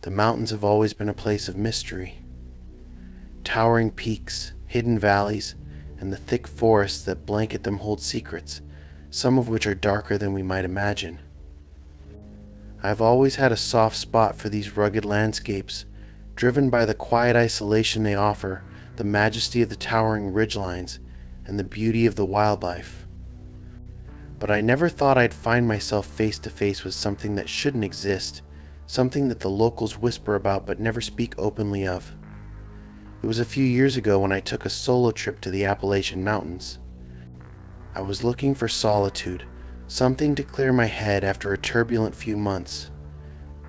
The mountains have always been a place of mystery. Towering peaks, hidden valleys, and the thick forests that blanket them hold secrets, some of which are darker than we might imagine. I've always had a soft spot for these rugged landscapes, driven by the quiet isolation they offer, the majesty of the towering ridgelines, and the beauty of the wildlife. But I never thought I'd find myself face to face with something that shouldn't exist, something that the locals whisper about but never speak openly of. It was a few years ago when I took a solo trip to the Appalachian Mountains. I was looking for solitude, something to clear my head after a turbulent few months.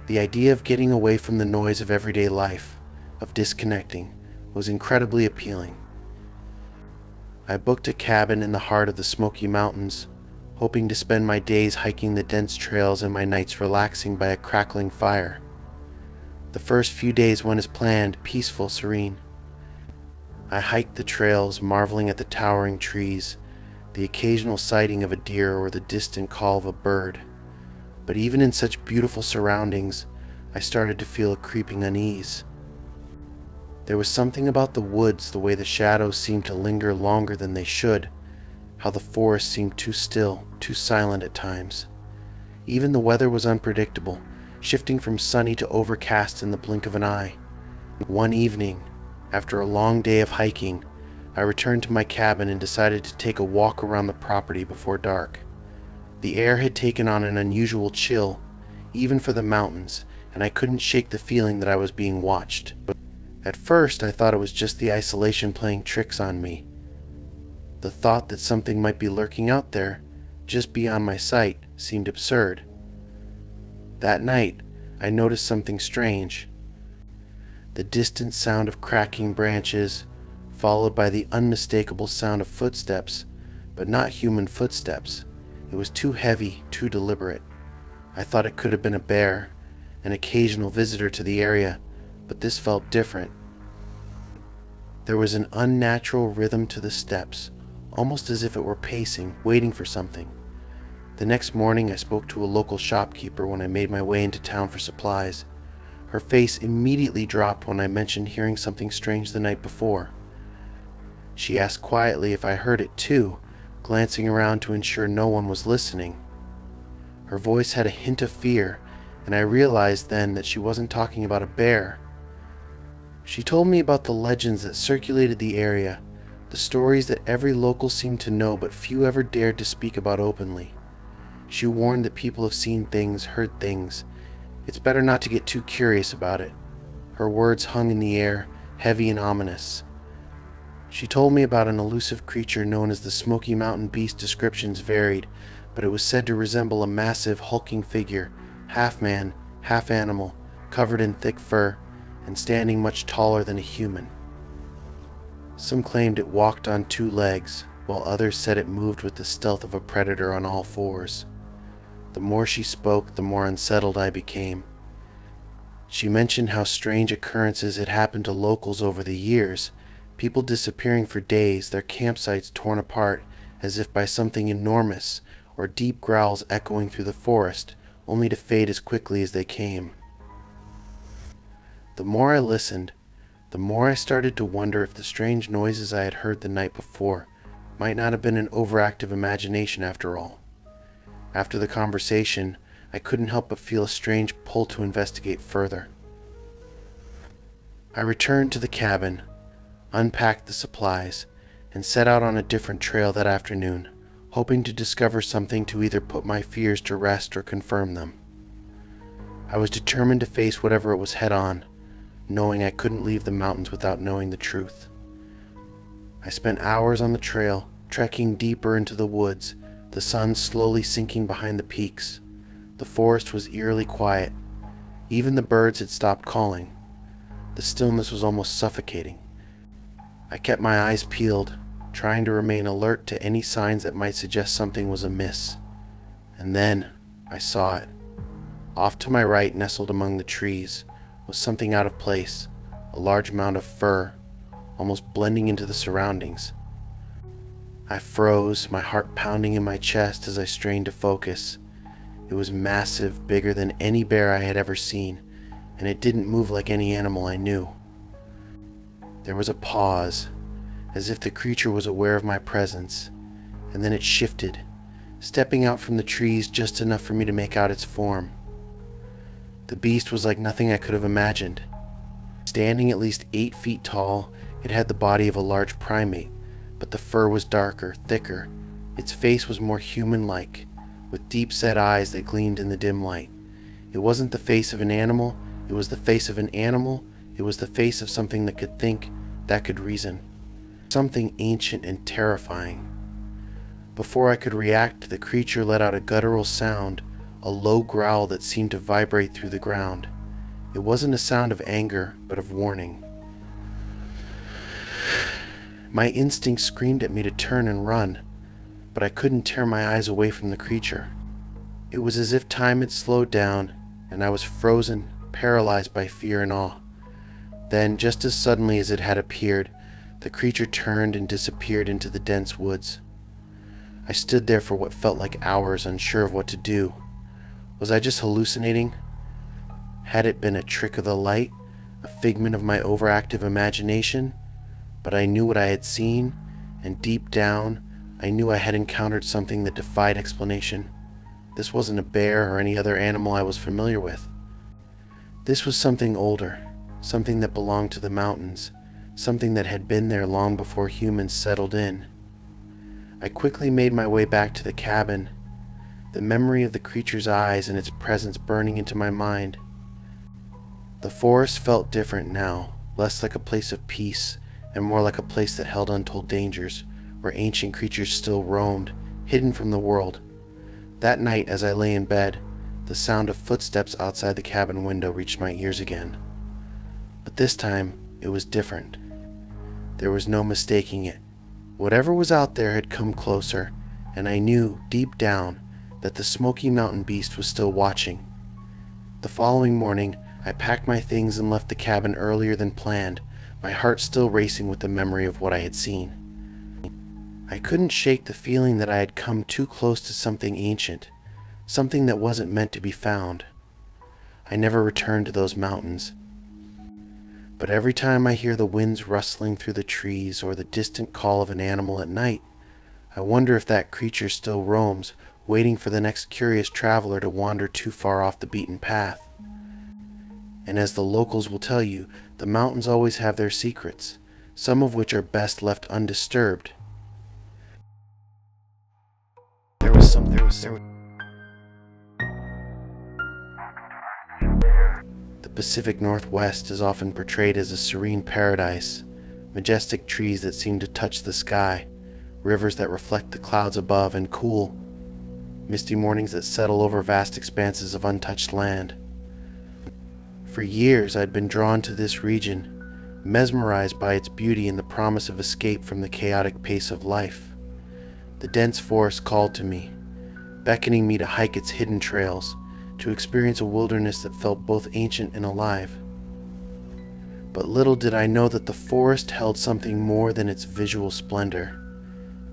The idea of getting away from the noise of everyday life, of disconnecting, was incredibly appealing. I booked a cabin in the heart of the Smoky Mountains, hoping to spend my days hiking the dense trails and my nights relaxing by a crackling fire. The first few days went as planned, peaceful, serene. I hiked the trails, marveling at the towering trees, the occasional sighting of a deer or the distant call of a bird. But even in such beautiful surroundings, I started to feel a creeping unease. There was something about the woods, the way the shadows seemed to linger longer than they should, how the forest seemed too still, too silent at times. Even the weather was unpredictable, shifting from sunny to overcast in the blink of an eye. One evening, after a long day of hiking, I returned to my cabin and decided to take a walk around the property before dark. The air had taken on an unusual chill, even for the mountains, and I couldn't shake the feeling that I was being watched. At first, I thought it was just the isolation playing tricks on me. The thought that something might be lurking out there, just beyond my sight, seemed absurd. That night, I noticed something strange. The distant sound of cracking branches, followed by the unmistakable sound of footsteps, but not human footsteps. It was too heavy, too deliberate. I thought it could have been a bear, an occasional visitor to the area, but this felt different. There was an unnatural rhythm to the steps, almost as if it were pacing, waiting for something. The next morning I spoke to a local shopkeeper when I made my way into town for supplies. Her face immediately dropped when I mentioned hearing something strange the night before. She asked quietly if I heard it too, glancing around to ensure no one was listening. Her voice had a hint of fear, and I realized then that she wasn't talking about a bear. She told me about the legends that circulated the area, the stories that every local seemed to know but few ever dared to speak about openly. She warned that people have seen things, heard things. It's better not to get too curious about it. Her words hung in the air, heavy and ominous. She told me about an elusive creature known as the Smoky Mountain Beast. Descriptions varied, but it was said to resemble a massive, hulking figure, half man, half animal, covered in thick fur, and standing much taller than a human. Some claimed it walked on two legs, while others said it moved with the stealth of a predator on all fours. The more she spoke, the more unsettled I became. She mentioned how strange occurrences had happened to locals over the years, people disappearing for days, their campsites torn apart as if by something enormous, or deep growls echoing through the forest, only to fade as quickly as they came. The more I listened, the more I started to wonder if the strange noises I had heard the night before might not have been an overactive imagination after all. After the conversation, I couldn't help but feel a strange pull to investigate further. I returned to the cabin, unpacked the supplies, and set out on a different trail that afternoon, hoping to discover something to either put my fears to rest or confirm them. I was determined to face whatever it was head on, knowing I couldn't leave the mountains without knowing the truth. I spent hours on the trail, trekking deeper into the woods, the sun slowly sinking behind the peaks. The forest was eerily quiet. Even the birds had stopped calling. The stillness was almost suffocating. I kept my eyes peeled, trying to remain alert to any signs that might suggest something was amiss. And then I saw it. Off to my right, nestled among the trees, was something out of place, a large mound of fur, almost blending into the surroundings. I froze, my heart pounding in my chest as I strained to focus. It was massive, bigger than any bear I had ever seen, and it didn't move like any animal I knew. There was a pause, as if the creature was aware of my presence, and then it shifted, stepping out from the trees just enough for me to make out its form. The beast was like nothing I could have imagined. Standing at least 8 feet tall, it had the body of a large primate, but the fur was darker, thicker. Its face was more human-like, with deep-set eyes that gleamed in the dim light. It wasn't the face of an animal, it was the face of an animal, it was the face of something that could think, that could reason. Something ancient and terrifying. Before I could react, the creature let out a guttural sound, a low growl that seemed to vibrate through the ground. It wasn't a sound of anger, but of warning. My instinct screamed at me to turn and run, but I couldn't tear my eyes away from the creature. It was as if time had slowed down, and I was frozen, paralyzed by fear and awe. Then, just as suddenly as it had appeared, the creature turned and disappeared into the dense woods. I stood there for what felt like hours, unsure of what to do. Was I just hallucinating? Had it been a trick of the light, a figment of my overactive imagination? But I knew what I had seen, and deep down, I knew I had encountered something that defied explanation. This wasn't a bear or any other animal I was familiar with. This was something older, something that belonged to the mountains, something that had been there long before humans settled in. I quickly made my way back to the cabin, the memory of the creature's eyes and its presence burning into my mind. The forest felt different now, less like a place of peace, and more like a place that held untold dangers, where ancient creatures still roamed, hidden from the world. That night, as I lay in bed, the sound of footsteps outside the cabin window reached my ears again. But this time, it was different. There was no mistaking it. Whatever was out there had come closer, and I knew, deep down, that the Smoky Mountain beast was still watching. The following morning, I packed my things and left the cabin earlier than planned, my heart still racing with the memory of what I had seen. I couldn't shake the feeling that I had come too close to something ancient, something that wasn't meant to be found. I never returned to those mountains. But every time I hear the winds rustling through the trees or the distant call of an animal at night, I wonder if that creature still roams, waiting for the next curious traveler to wander too far off the beaten path. And as the locals will tell you, the mountains always have their secrets, some of which are best left undisturbed. The Pacific Northwest is often portrayed as a serene paradise, majestic trees that seem to touch the sky, rivers that reflect the clouds above, and cool, misty mornings that settle over vast expanses of untouched land. For years I'd been drawn to this region, mesmerized by its beauty and the promise of escape from the chaotic pace of life. The dense forest called to me, beckoning me to hike its hidden trails, to experience a wilderness that felt both ancient and alive. But little did I know that the forest held something more than its visual splendor.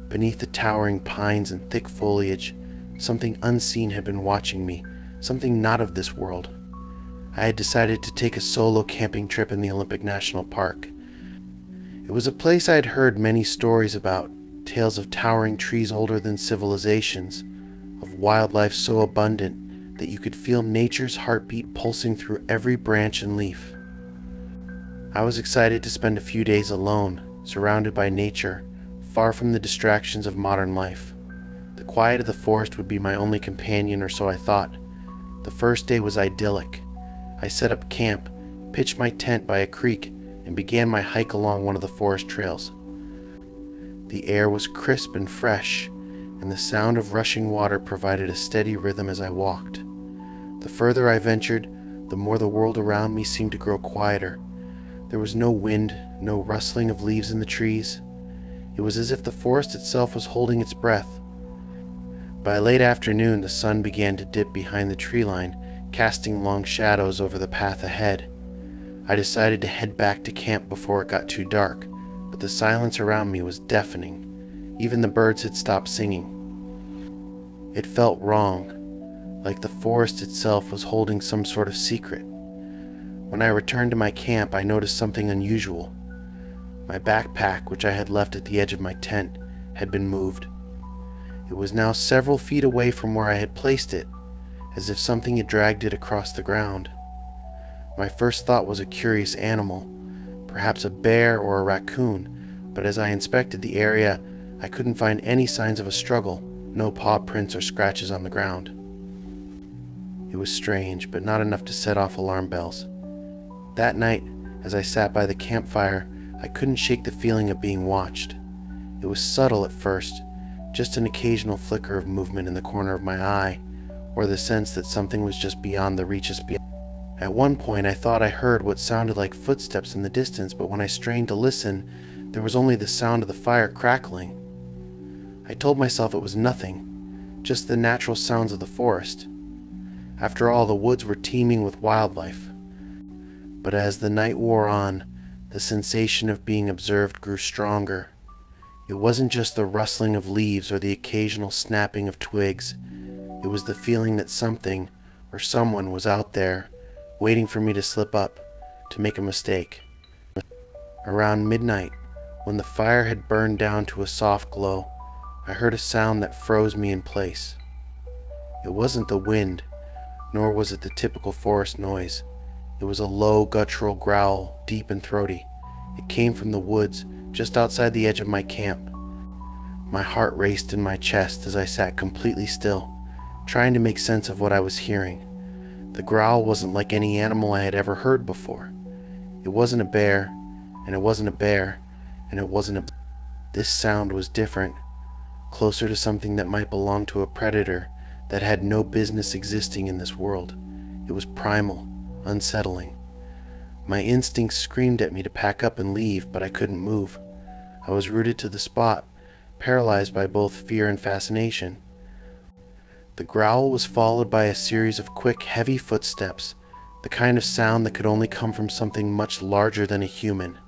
Beneath the towering pines and thick foliage, something unseen had been watching me, something not of this world. I had decided to take a solo camping trip in the Olympic National Park. It was a place I had heard many stories about, tales of towering trees older than civilizations, of wildlife so abundant that you could feel nature's heartbeat pulsing through every branch and leaf. I was excited to spend a few days alone, surrounded by nature, far from the distractions of modern life. The quiet of the forest would be my only companion, or so I thought. The first day was idyllic. I set up camp, pitched my tent by a creek, and began my hike along one of the forest trails. The air was crisp and fresh, and the sound of rushing water provided a steady rhythm as I walked. The further I ventured, the more the world around me seemed to grow quieter. There was no wind, no rustling of leaves in the trees. It was as if the forest itself was holding its breath. By late afternoon, the sun began to dip behind the tree line, casting long shadows over the path ahead. I decided to head back to camp before it got too dark, but the silence around me was deafening. Even the birds had stopped singing. It felt wrong, like the forest itself was holding some sort of secret. When I returned to my camp, I noticed something unusual. My backpack, which I had left at the edge of my tent, had been moved. It was now several feet away from where I had placed it, as if something had dragged it across the ground. My first thought was a curious animal, perhaps a bear or a raccoon, but as I inspected the area, I couldn't find any signs of a struggle, no paw prints or scratches on the ground. It was strange, but not enough to set off alarm bells. That night, as I sat by the campfire, I couldn't shake the feeling of being watched. It was subtle at first, just an occasional flicker of movement in the corner of my eye, or the sense that something was just beyond the reach of beyond. At one point, I thought I heard what sounded like footsteps in the distance, but when I strained to listen, there was only the sound of the fire crackling. I told myself it was nothing, just the natural sounds of the forest. After all, the woods were teeming with wildlife. But as the night wore on, the sensation of being observed grew stronger. It wasn't just the rustling of leaves or the occasional snapping of twigs. It was the feeling that something or someone was out there, waiting for me to slip up, to make a mistake. Around midnight, when the fire had burned down to a soft glow, I heard a sound that froze me in place. It wasn't the wind, nor was it the typical forest noise. It was a low, guttural growl, deep and throaty. It came from the woods, just outside the edge of my camp. My heart raced in my chest as I sat completely still, trying to make sense of what I was hearing. The growl wasn't like any animal I had ever heard before. It wasn't a bear, and it wasn't a bear, and it wasn't a... This sound was different, closer to something that might belong to a predator that had no business existing in this world. It was primal, unsettling. My instincts screamed at me to pack up and leave, but I couldn't move. I was rooted to the spot, paralyzed by both fear and fascination. The growl was followed by a series of quick, heavy footsteps, the kind of sound that could only come from something much larger than a human.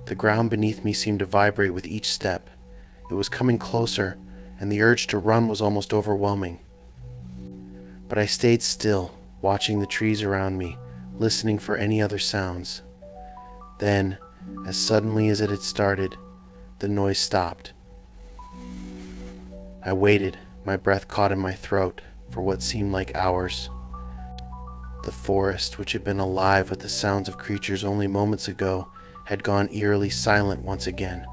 The ground beneath me seemed to vibrate with each step. It was coming closer, and the urge to run was almost overwhelming. But I stayed still, watching the trees around me, listening for any other sounds. Then, as suddenly as it had started, the noise stopped. I waited, my breath caught in my throat, for what seemed like hours. The forest, which had been alive with the sounds of creatures only moments ago, had gone eerily silent once again.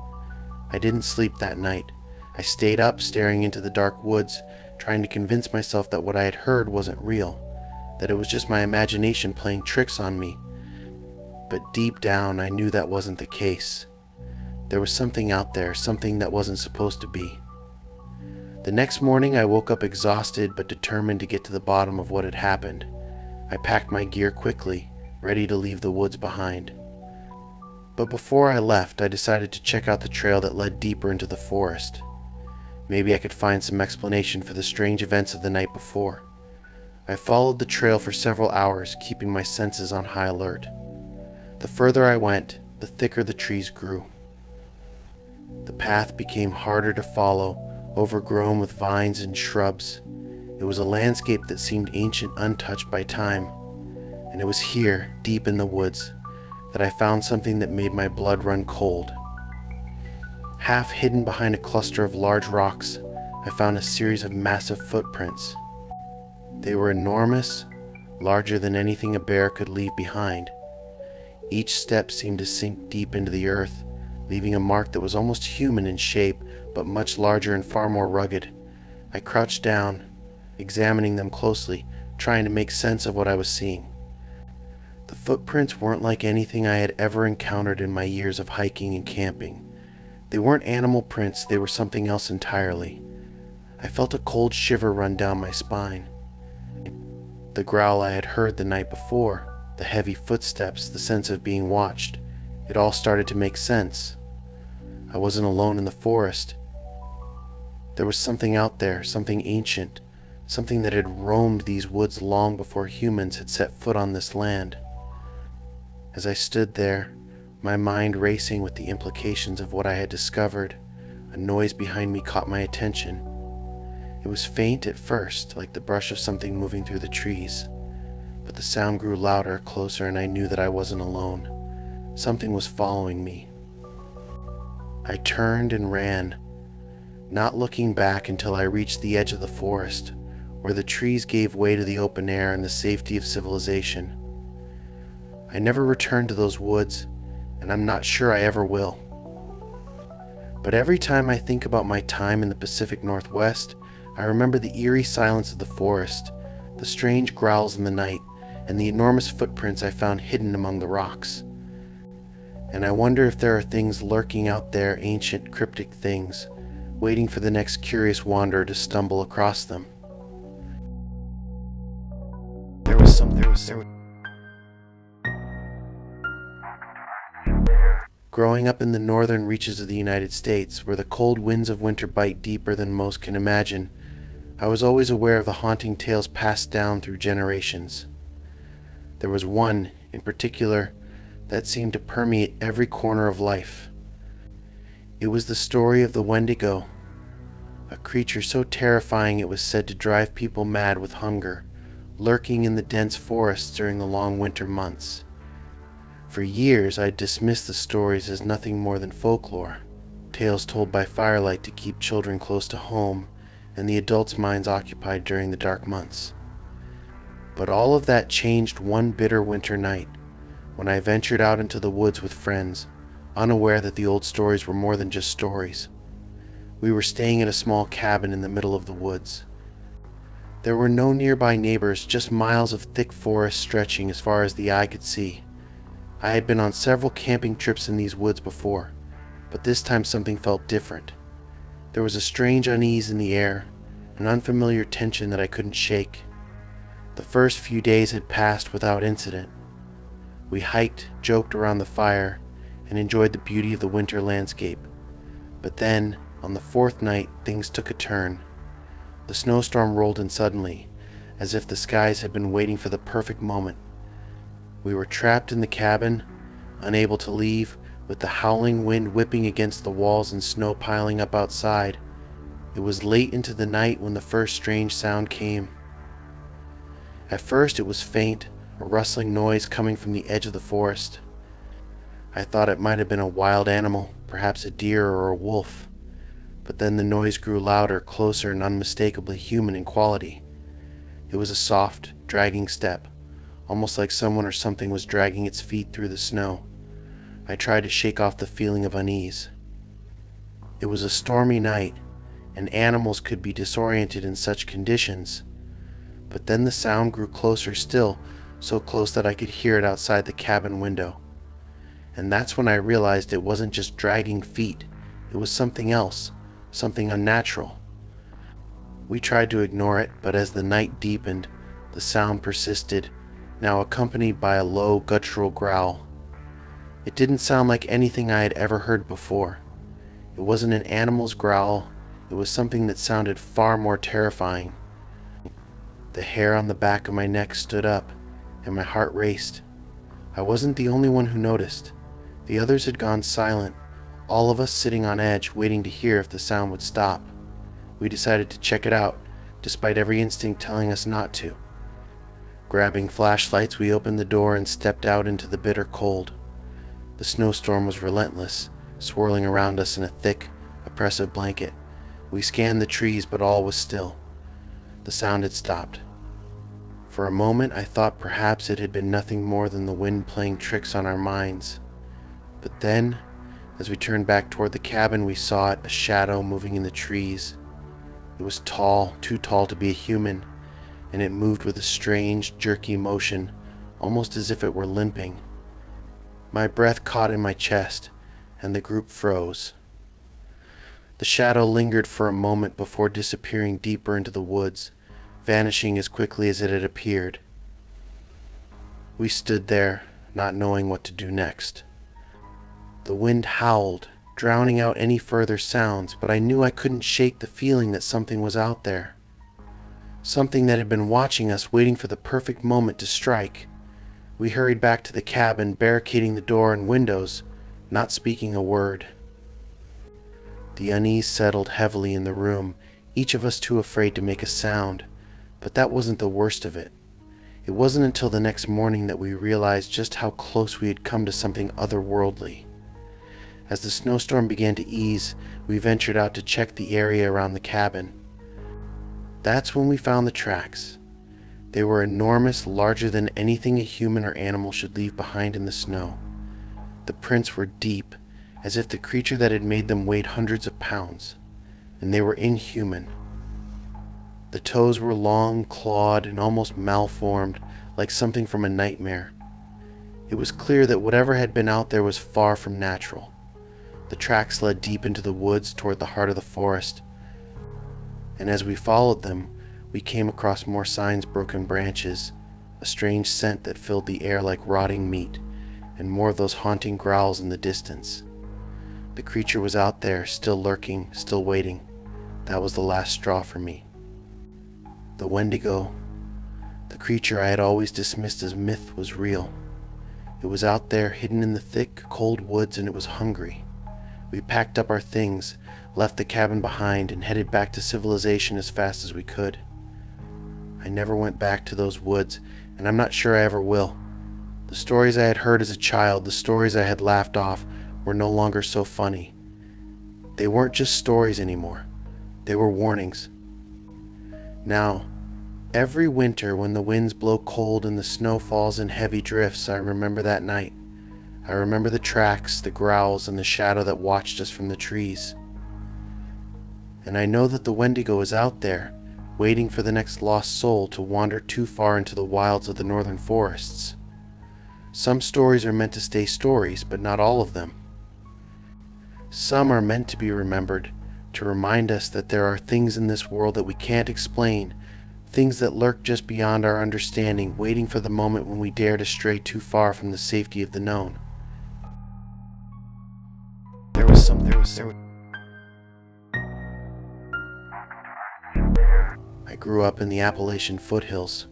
I didn't sleep that night. I stayed up, staring into the dark woods, trying to convince myself that what I had heard wasn't real, that it was just my imagination playing tricks on me. But deep down, I knew that wasn't the case. There was something out there, something that wasn't supposed to be. The next morning, I woke up exhausted but determined to get to the bottom of what had happened. I packed my gear quickly, ready to leave the woods behind. But before I left, I decided to check out the trail that led deeper into the forest. Maybe I could find some explanation for the strange events of the night before. I followed the trail for several hours, keeping my senses on high alert. The further I went, the thicker the trees grew. The path became harder to follow, overgrown with vines and shrubs. It was a landscape that seemed ancient, untouched by time. And it was here, deep in the woods, that I found something that made my blood run cold. Half hidden behind a cluster of large rocks, I found a series of massive footprints. They were enormous, larger than anything a bear could leave behind. Each step seemed to sink deep into the earth, leaving a mark that was almost human in shape, but much larger and far more rugged. I crouched down, examining them closely, trying to make sense of what I was seeing. The footprints weren't like anything I had ever encountered in my years of hiking and camping. They weren't animal prints, they were something else entirely. I felt a cold shiver run down my spine. The growl I had heard the night before, the heavy footsteps, the sense of being watched, it all started to make sense. I wasn't alone in the forest. There was something out there, something ancient, something that had roamed these woods long before humans had set foot on this land. As I stood there, my mind racing with the implications of what I had discovered, a noise behind me caught my attention. It was faint at first, like the brush of something moving through the trees, but the sound grew louder, closer, and I knew that I wasn't alone. Something was following me. I turned and ran, not looking back until I reached the edge of the forest, where the trees gave way to the open air and the safety of civilization. I never returned to those woods, and I'm not sure I ever will. But every time I think about my time in the Pacific Northwest, I remember the eerie silence of the forest, the strange growls in the night, and the enormous footprints I found hidden among the rocks. And I wonder if there are things lurking out there, ancient, cryptic things, waiting for the next curious wanderer to stumble across them. Growing up in the northern reaches of the United States, where the cold winds of winter bite deeper than most can imagine, I was always aware of the haunting tales passed down through generations. There was one, in particular, that seemed to permeate every corner of life. It was the story of the Wendigo, a creature so terrifying it was said to drive people mad with hunger, lurking in the dense forests during the long winter months. For years, I dismissed the stories as nothing more than folklore, tales told by firelight to keep children close to home and the adults' minds occupied during the dark months. But all of that changed one bitter winter night, when I ventured out into the woods with friends, unaware that the old stories were more than just stories. We were staying in a small cabin in the middle of the woods. There were no nearby neighbors, just miles of thick forest stretching as far as the eye could see. I had been on several camping trips in these woods before, but this time something felt different. There was a strange unease in the air, an unfamiliar tension that I couldn't shake. The first few days had passed without incident. We hiked, joked around the fire, and enjoyed the beauty of the winter landscape. But then, on the fourth night, things took a turn. The snowstorm rolled in suddenly, as if the skies had been waiting for the perfect moment. We were trapped in the cabin, unable to leave, with the howling wind whipping against the walls and snow piling up outside. It was late into the night when the first strange sound came. At first it was faint, a rustling noise coming from the edge of the forest. I thought it might have been a wild animal, perhaps a deer or a wolf. But then the noise grew louder, closer, and unmistakably human in quality. It was a soft, dragging step, almost like someone or something was dragging its feet through the snow. I tried to shake off the feeling of unease. It was a stormy night, and animals could be disoriented in such conditions. But then the sound grew closer still, so close that I could hear it outside the cabin window. And that's when I realized it wasn't just dragging feet. It was something else, something unnatural. We tried to ignore it, but as the night deepened, the sound persisted, now accompanied by a low, guttural growl. It didn't sound like anything I had ever heard before. It wasn't an animal's growl, it was something that sounded far more terrifying. The hair on the back of my neck stood up, and my heart raced. I wasn't the only one who noticed. The others had gone silent, all of us sitting on edge, waiting to hear if the sound would stop. We decided to check it out, despite every instinct telling us not to. Grabbing flashlights, we opened the door and stepped out into the bitter cold. The snowstorm was relentless, swirling around us in a thick, oppressive blanket. We scanned the trees, but all was still. The sound had stopped. For a moment, I thought perhaps it had been nothing more than the wind playing tricks on our minds. But then, as we turned back toward the cabin, we saw it, a shadow moving in the trees. It was tall, too tall to be a human, and it moved with a strange, jerky motion, almost as if it were limping. My breath caught in my chest, and the group froze. The shadow lingered for a moment before disappearing deeper into the woods, vanishing as quickly as it had appeared. We stood there, not knowing what to do next. The wind howled, drowning out any further sounds, but I knew I couldn't shake the feeling that something was out there. Something that had been watching us, waiting for the perfect moment to strike. We hurried back to the cabin, barricading the door and windows, not speaking a word. The unease settled heavily in the room, each of us too afraid to make a sound. But that wasn't the worst of it. It wasn't until the next morning that we realized just how close we had come to something otherworldly. As the snowstorm began to ease, we ventured out to check the area around the cabin. That's when we found the tracks. They were enormous, larger than anything a human or animal should leave behind in the snow. The prints were deep, as if the creature that had made them weighed hundreds of pounds, and they were inhuman. The toes were long, clawed, and almost malformed, like something from a nightmare. It was clear that whatever had been out there was far from natural. The tracks led deep into the woods toward the heart of the forest, and as we followed them, we came across more signs, broken branches, a strange scent that filled the air like rotting meat, and more of those haunting growls in the distance. The creature was out there, still lurking, still waiting. That was the last straw for me. The Wendigo, the creature I had always dismissed as myth, was real. It was out there, hidden in the thick, cold woods, and it was hungry. We packed up our things, left the cabin behind, and headed back to civilization as fast as we could. I never went back to those woods, and I'm not sure I ever will. The stories I had heard as a child, the stories I had laughed off, were no longer so funny. They weren't just stories anymore. They were warnings. Now, every winter when the winds blow cold and the snow falls in heavy drifts, I remember that night. I remember the tracks, the growls, and the shadow that watched us from the trees. And I know that the Wendigo is out there, waiting for the next lost soul to wander too far into the wilds of the northern forests. Some stories are meant to stay stories, but not all of them. Some are meant to be remembered, to remind us that there are things in this world that we can't explain, things that lurk just beyond our understanding, waiting for the moment when we dare to stray too far from the safety of the known. I grew up in the Appalachian foothills,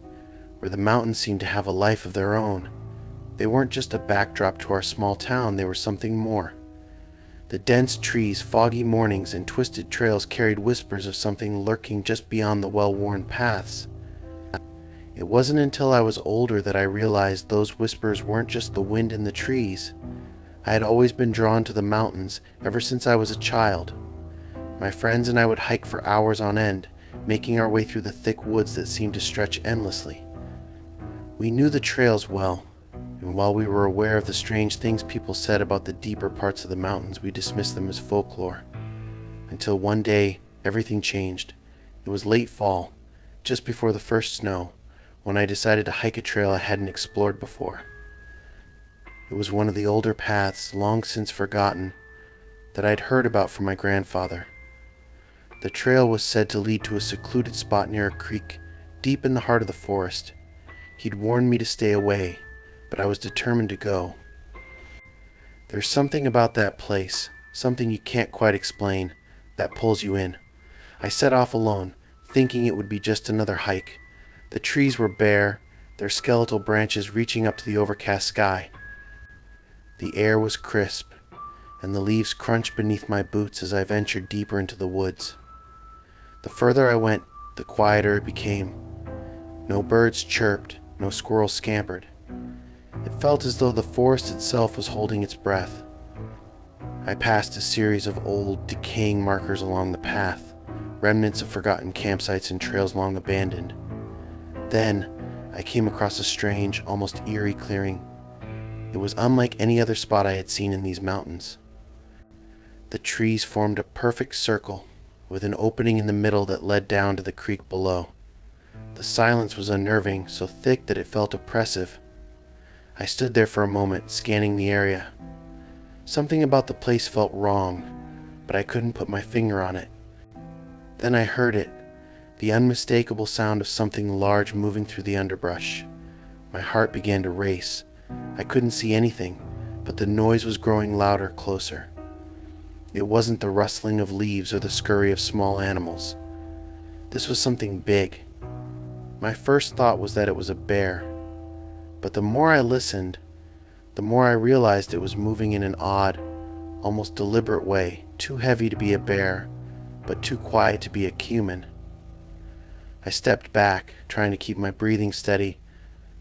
where the mountains seemed to have a life of their own. They weren't just a backdrop to our small town, they were something more. The dense trees, foggy mornings, and twisted trails carried whispers of something lurking just beyond the well-worn paths. It wasn't until I was older that I realized those whispers weren't just the wind in the trees. I had always been drawn to the mountains ever since I was a child. My friends and I would hike for hours on end, making our way through the thick woods that seemed to stretch endlessly. We knew the trails well, and while we were aware of the strange things people said about the deeper parts of the mountains, we dismissed them as folklore. Until one day, everything changed. It was late fall, just before the first snow, when I decided to hike a trail I hadn't explored before. It was one of the older paths, long since forgotten, that I'd heard about from my grandfather. The trail was said to lead to a secluded spot near a creek, deep in the heart of the forest. He'd warned me to stay away, but I was determined to go. There's something about that place, something you can't quite explain, that pulls you in. I set off alone, thinking it would be just another hike. The trees were bare, their skeletal branches reaching up to the overcast sky. The air was crisp, and the leaves crunched beneath my boots as I ventured deeper into the woods. The further I went, the quieter it became. No birds chirped, no squirrels scampered. It felt as though the forest itself was holding its breath. I passed a series of old, decaying markers along the path, remnants of forgotten campsites and trails long abandoned. Then, I came across a strange, almost eerie clearing. It was unlike any other spot I had seen in these mountains. The trees formed a perfect circle, with an opening in the middle that led down to the creek below. The silence was unnerving, so thick that it felt oppressive. I stood there for a moment, scanning the area. Something about the place felt wrong, but I couldn't put my finger on it. Then I heard it, the unmistakable sound of something large moving through the underbrush. My heart began to race. I couldn't see anything, but the noise was growing louder, closer. It wasn't the rustling of leaves or the scurry of small animals. This was something big. My first thought was that it was a bear, but the more I listened, the more I realized it was moving in an odd, almost deliberate way, too heavy to be a bear, but too quiet to be a human. I stepped back, trying to keep my breathing steady,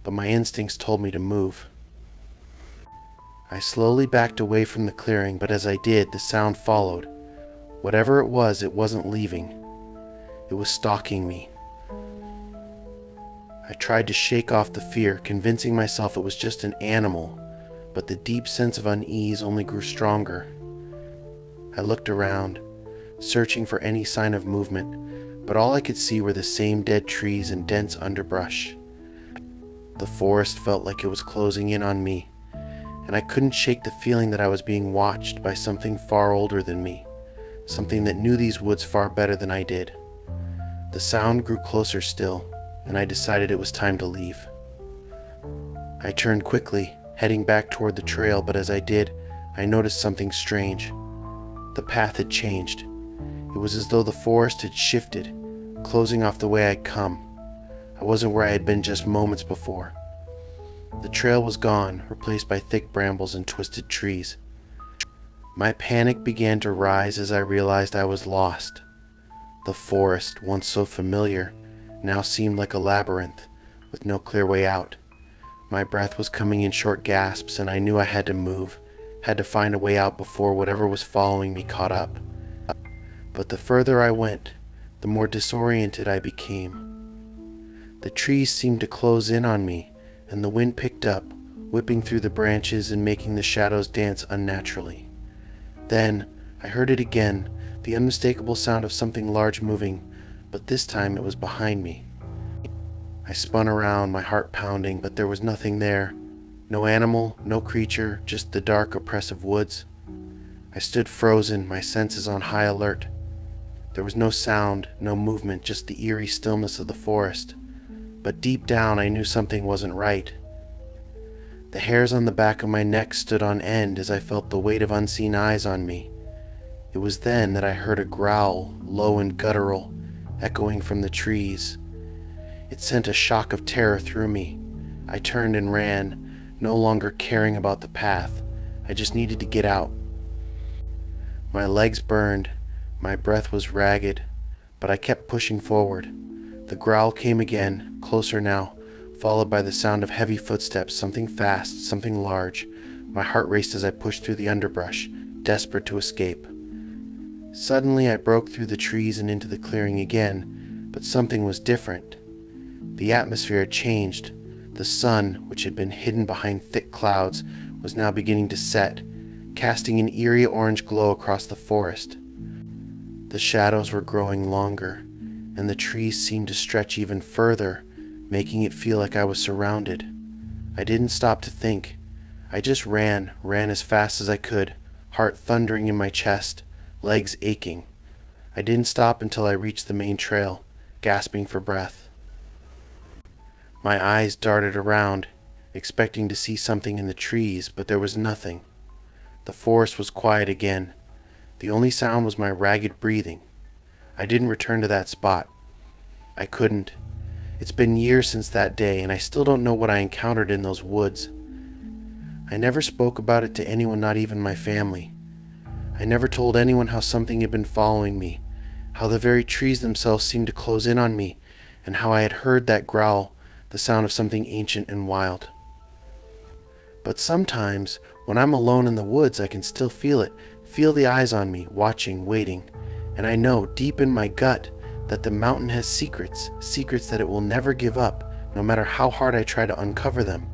but my instincts told me to move. I slowly backed away from the clearing, but as I did, the sound followed. Whatever it wasn't leaving. It was stalking me. I tried to shake off the fear, convincing myself it was just an animal, but the deep sense of unease only grew stronger. I looked around, searching for any sign of movement, but all I could see were the same dead trees and dense underbrush. The forest felt like it was closing in on me, and I couldn't shake the feeling that I was being watched by something far older than me, something that knew these woods far better than I did. The sound grew closer still, and I decided it was time to leave. I turned quickly, heading back toward the trail, but as I did, I noticed something strange. The path had changed. It was as though the forest had shifted, closing off the way I'd come. I wasn't where I had been just moments before. The trail was gone, replaced by thick brambles and twisted trees. My panic began to rise as I realized I was lost. The forest, once so familiar, now seemed like a labyrinth, with no clear way out. My breath was coming in short gasps, and I knew I had to move, had to find a way out before whatever was following me caught up. But the further I went, the more disoriented I became. The trees seemed to close in on me, and the wind picked up, whipping through the branches and making the shadows dance unnaturally. Then I heard it again, the unmistakable sound of something large moving, but this time it was behind me. I spun around, my heart pounding, but there was nothing there. No animal, no creature, just the dark, oppressive woods. I stood frozen, my senses on high alert. There was no sound, no movement, just the eerie stillness of the forest. But deep down I knew something wasn't right. The hairs on the back of my neck stood on end as I felt the weight of unseen eyes on me. It was then that I heard a growl, low and guttural, echoing from the trees. It sent a shock of terror through me. I turned and ran, no longer caring about the path. I just needed to get out. My legs burned, my breath was ragged, but I kept pushing forward. The growl came again, closer now, followed by the sound of heavy footsteps, something fast, something large. My heart raced as I pushed through the underbrush, desperate to escape. Suddenly I broke through the trees and into the clearing again, but something was different. The atmosphere had changed. The sun, which had been hidden behind thick clouds, was now beginning to set, casting an eerie orange glow across the forest. The shadows were growing longer, and the trees seemed to stretch even further, making it feel like I was surrounded. I didn't stop to think. I just ran as fast as I could, heart thundering in my chest, legs aching. I didn't stop until I reached the main trail, gasping for breath. My eyes darted around, expecting to see something in the trees, but there was nothing. The forest was quiet again. The only sound was my ragged breathing. I didn't return to that spot. I couldn't. It's been years since that day, and I still don't know what I encountered in those woods. I never spoke about it to anyone, not even my family. I never told anyone how something had been following me, how the very trees themselves seemed to close in on me, and how I had heard that growl, the sound of something ancient and wild. But sometimes, when I'm alone in the woods, I can still feel it, feel the eyes on me, watching, waiting, and I know, deep in my gut, that the mountain has secrets, secrets that it will never give up, no matter how hard I try to uncover them.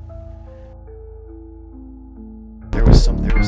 There was something